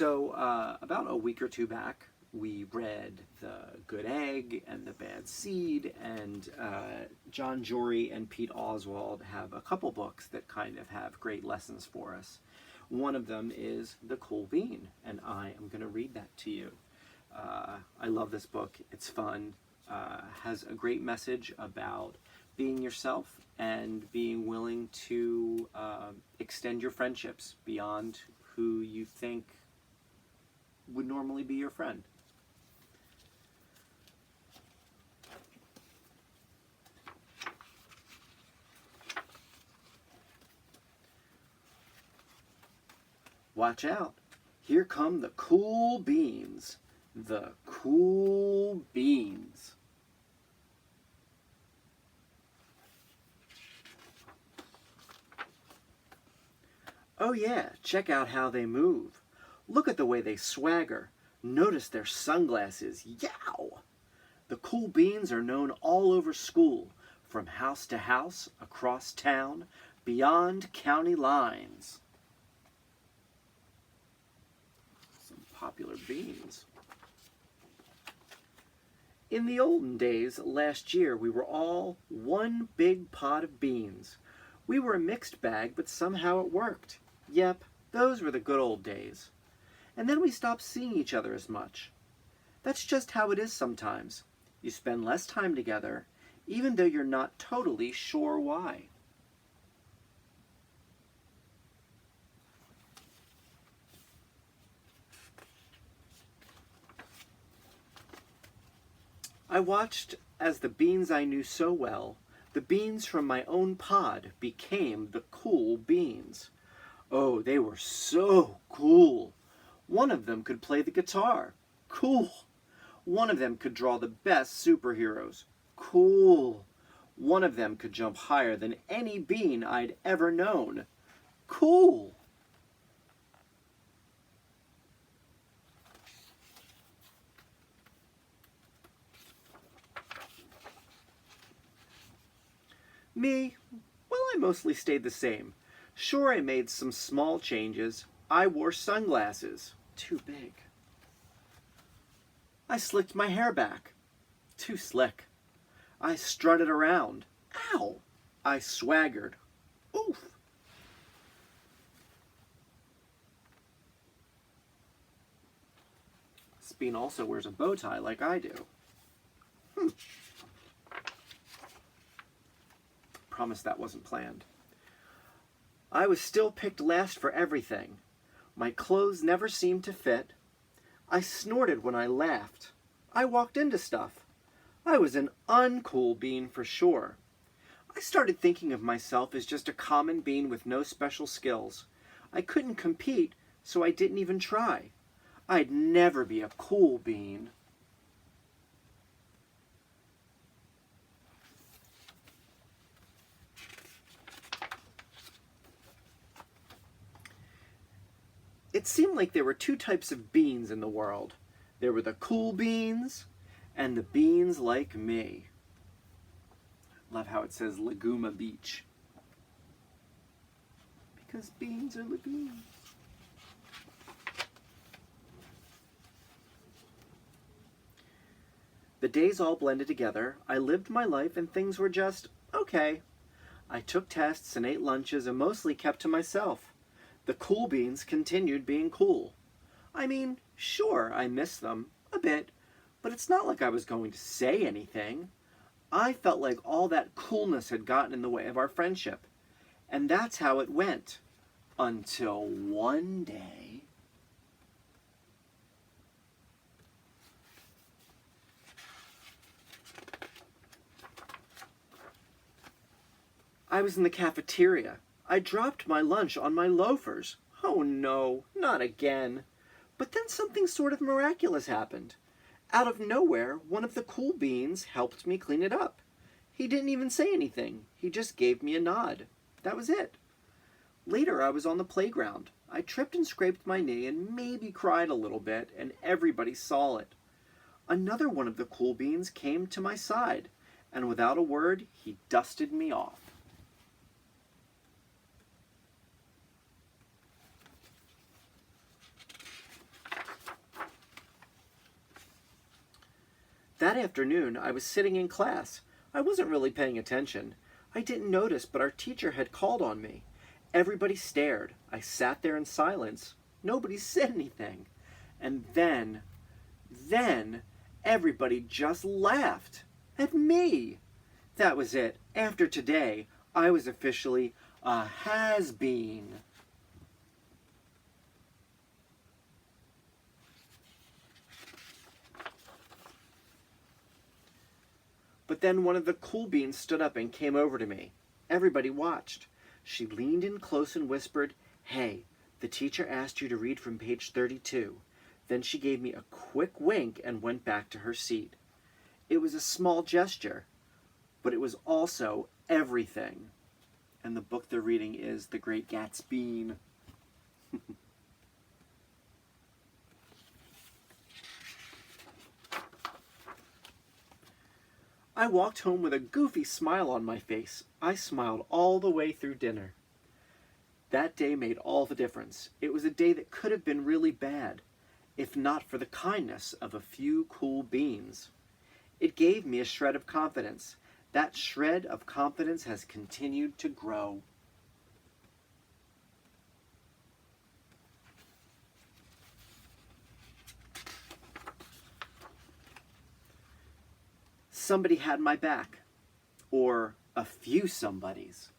About a week or two back, we read The Good Egg and The Bad Seed, and John Jory and Pete Oswald have a couple books that kind of have great lessons for us. One of them is The Cool Bean, and I am going to read that to you. I love this book. It's fun. Has a great message about being yourself and being willing to extend your friendships beyond who you think would normally be your friend. Watch out. Here come the cool beans. The cool beans. Oh yeah, check out how they move. Look at the way they swagger. Notice their sunglasses. Yow! The cool beans are known all over school, from house to house, across town, beyond county lines. Some popular beans. In the olden days, last year, we were all one big pot of beans. We were a mixed bag, but somehow it worked. Yep, those were the good old days. And then we stopped seeing each other as much. That's just how it is sometimes. You spend less time together, even though you're not totally sure why. I watched as the beans I knew so well, the beans from my own pod, became the cool beans. Oh, they were so cool. One of them could play the guitar. Cool. One of them could draw the best superheroes. Cool. One of them could jump higher than any bean I'd ever known. Cool. Me? Well, I mostly stayed the same. Sure, I made some small changes. I wore sunglasses. Too big. I slicked my hair back. Too slick. I strutted around. Ow! I swaggered. Oof! This bean also wears a bow tie like I do. Promise that wasn't planned. I was still picked last for everything. My clothes never seemed to fit. I snorted when I laughed. I walked into stuff. I was an uncool bean for sure. I started thinking of myself as just a common bean with no special skills. I couldn't compete, so I didn't even try. I'd never be a cool bean. It seemed like there were two types of beans in the world. There were the cool beans and the beans like me. Love how it says Laguna Beach. Because beans are lagoons. The days all blended together. I lived my life and things were just okay. I took tests and ate lunches and mostly kept to myself. The cool beans continued being cool. I mean, sure, I miss them, a bit, but it's not like I was going to say anything. I felt like all that coolness had gotten in the way of our friendship. And that's how it went. Until one day... I was in the cafeteria. I dropped my lunch on my loafers. Oh no, not again. But then something sort of miraculous happened. Out of nowhere, one of the cool beans helped me clean it up. He didn't even say anything. He just gave me a nod. That was it. Later, I was on the playground. I tripped and scraped my knee and maybe cried a little bit, and everybody saw it. Another one of the cool beans came to my side, and without a word, he dusted me off. That afternoon, I was sitting in class. I wasn't really paying attention. I didn't notice, but our teacher had called on me. Everybody stared. I sat there in silence. Nobody said anything. And then, everybody just laughed at me. That was it. After today, I was officially a has-been. But then one of the cool beans stood up and came over to me. Everybody watched. She leaned in close and whispered, "Hey, the teacher asked you to read from page 32. Then she gave me a quick wink and went back to her seat. It was a small gesture, but it was also everything. And the book they're reading is The Great Gatsby. I walked home with a goofy smile on my face. I smiled all the way through dinner. That day made all the difference. It was a day that could have been really bad, if not for the kindness of a few cool beans. It gave me a shred of confidence. That shred of confidence has continued to grow. Somebody had my back, or a few somebodies.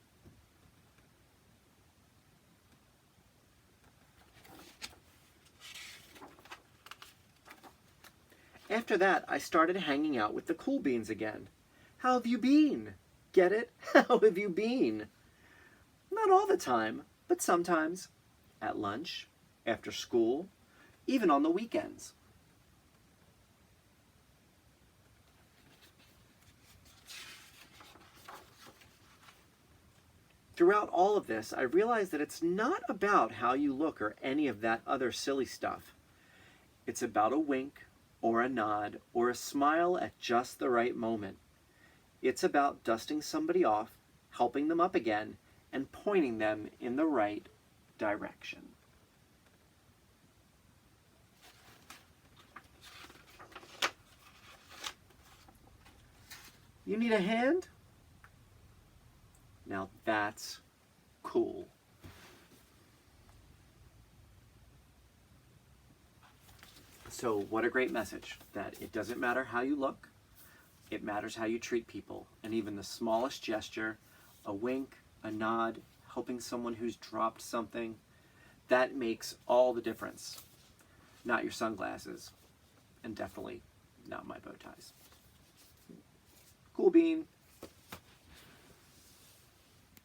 After that, I started hanging out with the cool beans again. How have you been? Get it? How have you been? Not all the time, but sometimes. At lunch, after school, even on the weekends. Throughout all of this, I realized that it's not about how you look or any of that other silly stuff. It's about a wink, or a nod, or a smile at just the right moment. It's about dusting somebody off, helping them up again, and pointing them in the right direction. You need a hand? Now that's cool. So what a great message, that it doesn't matter how you look, it matters how you treat people. And even the smallest gesture, a wink, a nod, helping someone who's dropped something, that makes all the difference. Not your sunglasses, and definitely not my bow ties. Cool bean.